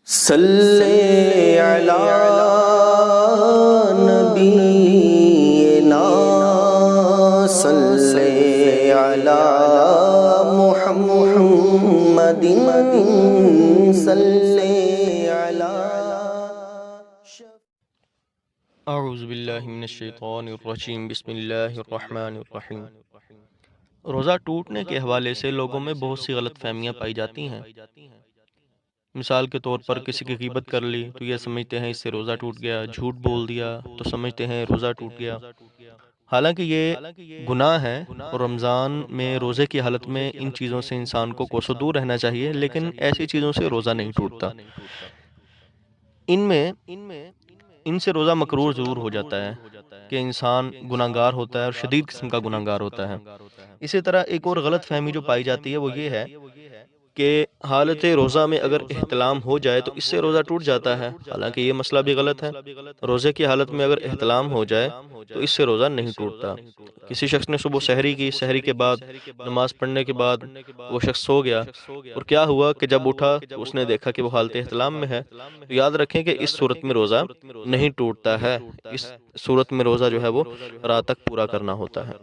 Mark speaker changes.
Speaker 1: صلی علی نبینا صلی علی محمد صلی علی
Speaker 2: اعوذ باللہ من الشیطان الرجیم بسم اللہ الرحمن الرحیم۔ روزہ ٹوٹنے کے حوالے سے لوگوں میں بہت سی غلط فہمیاں پائی جاتی ہیں۔ مثال کے طور پر کسی کی غیبت کر لی تو یہ سمجھتے ہیں اس سے روزہ ٹوٹ گیا، جھوٹ بول دیا تو سمجھتے ہیں روزہ ٹوٹ گیا، حالانکہ یہ گناہ ہے اور رمضان میں روزے کی حالت میں ان چیزوں سے انسان کو کوسوں دور رہنا چاہیے، لیکن ایسی چیزوں سے روزہ نہیں ٹوٹتا۔ ان سے روزہ مکروہ ضرور ہو جاتا ہے کہ انسان گناہگار ہوتا ہے اور شدید قسم کا گناہگار ہوتا ہے۔ اسی طرح ایک اور غلط فہمی جو پائی جاتی ہے وہ یہ ہے کہ حالت روزہ میں اگر احتلام ہو جائے تو اس سے روزہ ٹوٹ جاتا ہے، حالانکہ یہ مسئلہ بھی غلط ہے۔ روزے کی حالت میں اگر احتلام ہو جائے تو اس سے روزہ نہیں ٹوٹتا۔ کسی شخص نے صبح سحری کی، سحری کے بعد نماز پڑھنے کے بعد وہ شخص سو گیا، اور کیا ہوا کہ جب اٹھا تو اس نے دیکھا کہ وہ حالت احتلام میں ہے، تو یاد رکھیں کہ اس صورت میں روزہ نہیں ٹوٹتا ہے۔ اس صورت میں روزہ جو ہے وہ رات تک پورا کرنا ہوتا ہے۔